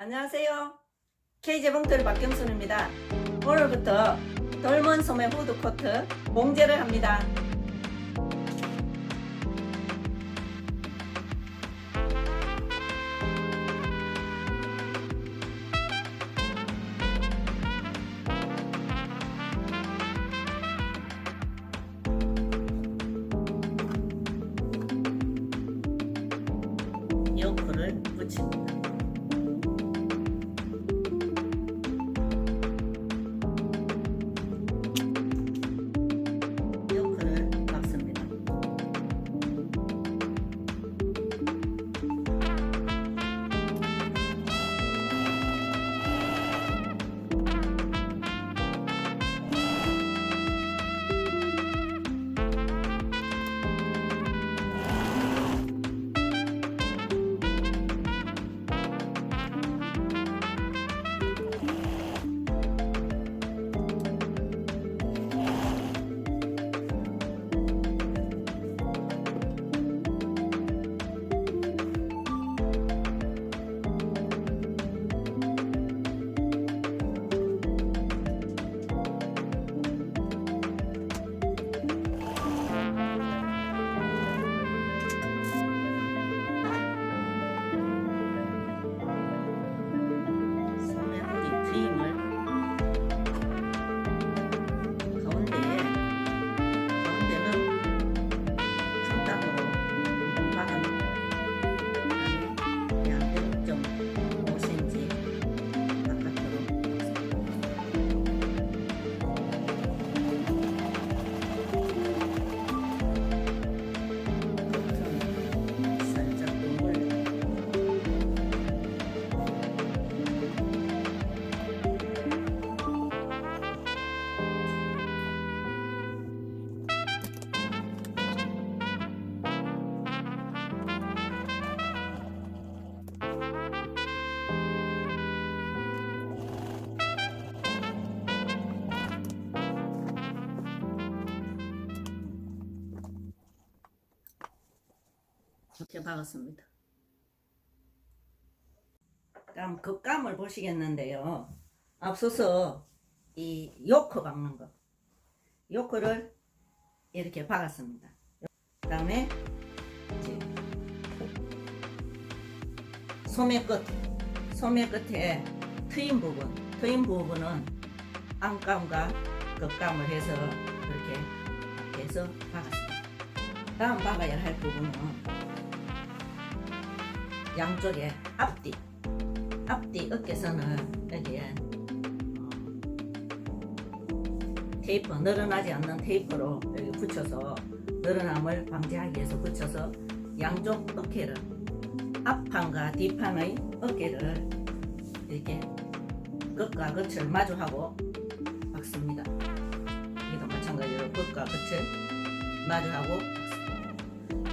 안녕하세요. K재봉틀 박경순입니다. 오늘부터 돌먼 소매 후드 코트 봉제를 합니다. 요크를 붙입니다. 요크를 박습니다. 소매 후디 트임을 가운데는 큰 땅으로 박아놓고 그다음에 약 0.5cm 바깥으로 겉은 살짝 동글 이렇게 박았습니다. 그럼 겉감을 보시겠는데요. 앞서서 이 요크 박는 거, 요크를 이렇게 박았습니다. 그 다음에 소매 끝에 트임 부분은 안감과 겉감을 해서 이렇게 해서 박았습니다. 다음 박아야 할 부분은 양쪽에 앞뒤 어깨선을 여기에 테이프, 늘어나지 않는 테이프로 여기 붙여서 늘어남을 방지하기 위해서 붙여서 양쪽 어깨를 앞판과 뒷판의 어깨를 이렇게 끝과 끝을 마주하고 박습니다. 여기도 마찬가지로 끝과 끝을 마주하고 박습니다.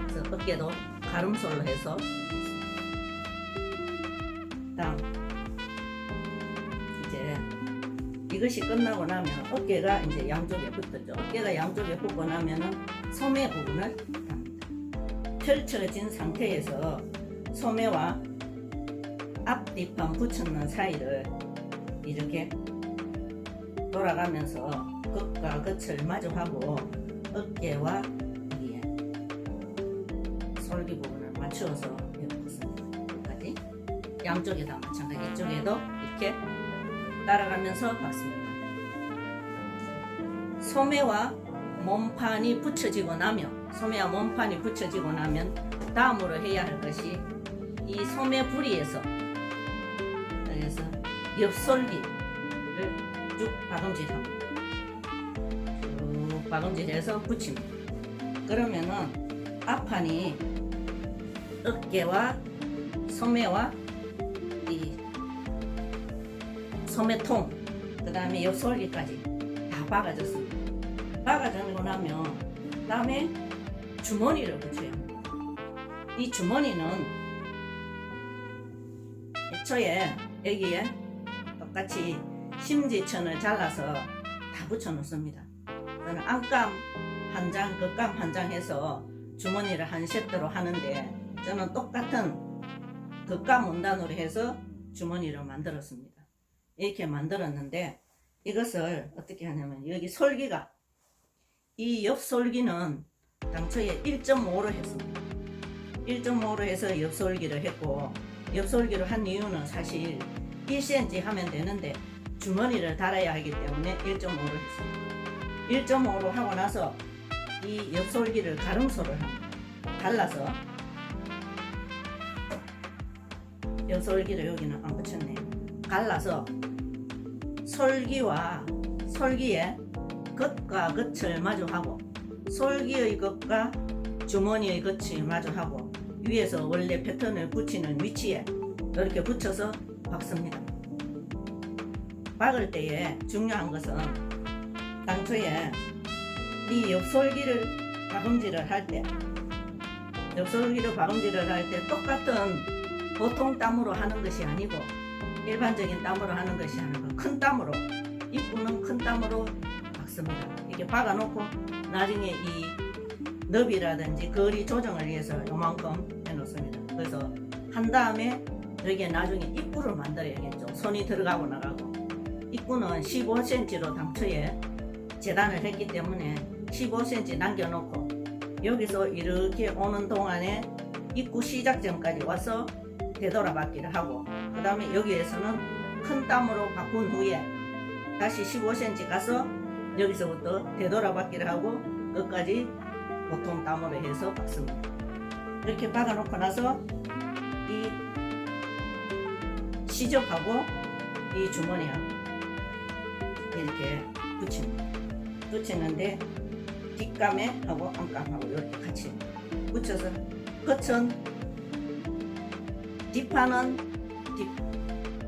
그래서 어깨도 가름솔로 해서 다음 이제 이것이 끝나고 나면 어깨가 이제 양쪽에 붙었죠. 어깨가 양쪽에 붙고 나면은 소매 부분을 합니다. 펼쳐진 상태에서 소매와 앞뒤판 붙였는 사이를 이렇게 돌아가면서 끝과 끝을 마주하고 어깨와 위에 솔기 부분을 맞추어서 여기까지 양쪽에 다 마찬가지 이쪽에도 이렇게 따라가면서 박습니다. 소매와 몸판이 붙여지고 나면 다음으로 해야 할 것이 이 소매 부리에서 그래서 옆솔기를 쭉 박음질합니다. 쭉 박음질해서 붙입니다. 그러면은 앞판이 어깨와 소매와 이 소매통 그 다음에 옆솔기까지 다 박아졌습니다. 박아지고 나면 다음에 주머니를 붙여야 합니다. 이 주머니는 애초에 여기에 똑같이 심지천을 잘라서 다 붙여 놓습니다. 저는 안감 한 장, 겉감 한 장 해서 주머니를 한 세트로 하는데 저는 똑같은 겉감 원단으로 해서 주머니를 만들었습니다. 이렇게 만들었는데 이것을 어떻게 하냐면 여기 솔기가 이 옆 솔기는 당초에 1.5로 했습니다. 1.5로 해서 옆 솔기를 했고 옆 솔기를 한 이유는 사실 1cm 하면 되는데 주머니를 달아야 하기 때문에 1.5로 했습니다. 1.5로 하고 나서 이 옆 솔기를 가름소를 합니다. 달라서 옆 솔기를 여기는 안 붙였네요. 갈라서 솔기와 솔기의 겉과 겉을 마주하고 솔기의 겉과 주머니의 겉이 마주하고 위에서 원래 패턴을 붙이는 위치에 이렇게 붙여서 박습니다. 박을 때에 중요한 것은 당초에 이 옆솔기를 박음질을 할 때 똑같은 보통 땀으로 하는 것이 아니고 일반적인 땀으로 하는 것이 아니고 큰 땀으로 입구는 큰 땀으로 박습니다. 이렇게 박아놓고 나중에 이 너비라든지 거리 조정을 위해서 요만큼 해놓습니다. 그래서 한 다음에 여기에 나중에 입구를 만들어야겠죠. 손이 들어가고 나가고 입구는 15cm로 당초에 재단을 했기 때문에 15cm 남겨놓고 여기서 이렇게 오는 동안에 입구 시작점까지 와서 되돌아받기를 하고 그 다음에 여기에서는 큰 땀으로 바꾼 후에 다시 15cm 가서 여기서부터 되돌아받기를 하고 끝까지 보통 땀으로 해서 박습니다. 이렇게 박아놓고 나서 이 시접하고 이 주머니하고 이렇게 붙이는데 뒷감에 하고 앞감하고 이렇게 같이 붙여서 끝은 뒷판은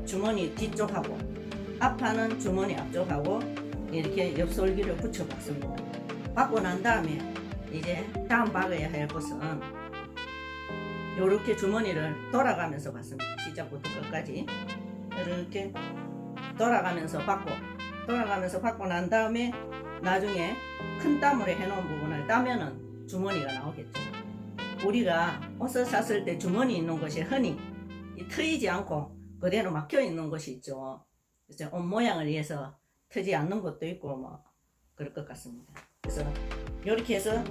주머니 뒤쪽하고 앞판은 주머니 앞쪽하고 이렇게 옆솔기를 붙여 박습니다. 박고 난 다음에 이제 다음 박아야 할 것은 이렇게 주머니를 돌아가면서 박습니다. 시작부터 끝까지 이렇게 돌아가면서 박고 난 다음에 나중에 큰 땀으로 해놓은 부분을 따면은 주머니가 나오겠죠. 우리가 옷을 샀을 때 주머니 있는 곳이 흔히 트이지 않고 그대로 막혀 있는 곳이 있죠. 그래서 옷 모양을 위해서 트지 않는 것도 있고 뭐 그럴 것 같습니다. 그래서 이렇게 해서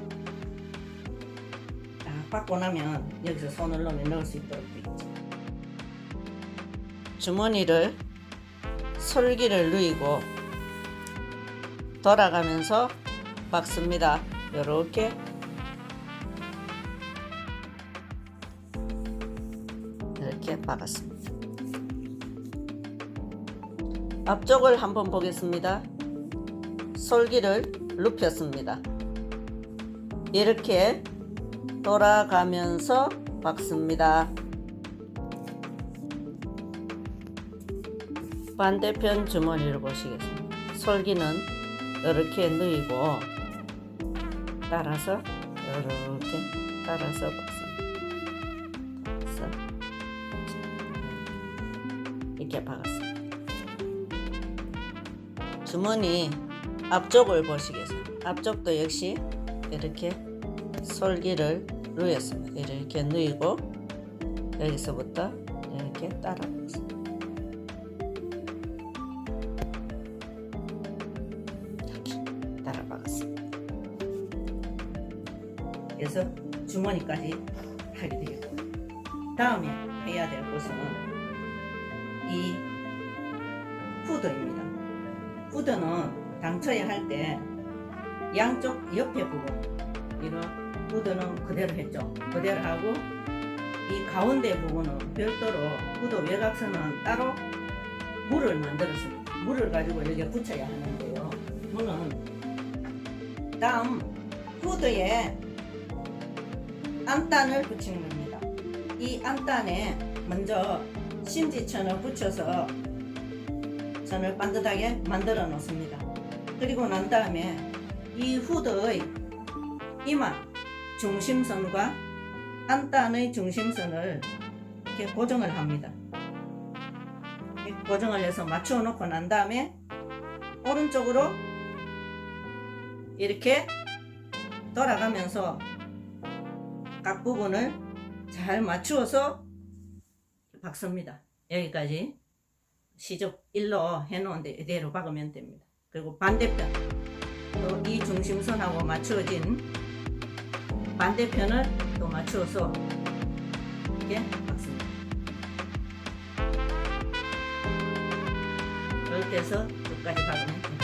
딱 받고 나면 여기서 손을 넣을 수 있도록 되겠죠. 주머니를 솔기를 누이고 돌아가면서 박습니다. 이렇게 이렇게 박았습니다. 앞쪽을 한번 보겠습니다. 솔기를 눕혔습니다. 이렇게 돌아가면서 박습니다. 반대편 주머니를 보시겠습니다. 솔기는 이렇게 누이고 따라서 이렇게 따라서 박습니다. 이렇게 박았습니다. 주머니 앞쪽을 보시겠습니다. 앞쪽도 역시 이렇게 솔기를 누였습니다. 이렇게 누이고 여기서부터 이렇게 따라 박습니다. 이렇게 따라 박았습니다. 그래서 주머니까지 하게 되겠고 다음에 해야 될 것은 이 후드입니다. 후드는 당초에 할 때 양쪽 옆에 부분 이런 후드는 그대로 했죠. 그대로 하고 이 가운데 부분은 별도로 후드 외곽선은 따로 물을 만들었습니다. 물을 가지고 여기에 붙여야 하는데요. 물은 다음 후드에 안단을 붙이는 겁니다. 이 안단에 먼저 심지천을 붙여서 선을 반듯하게 만들어 놓습니다. 그리고 난 다음에 이 후드의 이마 중심선과 안단의 중심선을 이렇게 고정을 합니다. 이렇게 고정을 해서 맞추어 놓고 난 다음에 오른쪽으로 이렇게 돌아가면서 각 부분을 잘 맞추어서 박습니다. 여기까지 시접 1로 해놓은데 이대로 박으면 됩니다. 그리고 반대편 또 이 중심선하고 맞추어진 반대편을 또 맞추어서 이렇게 박습니다. 이렇게 해서 끝까지 박으면 됩니다.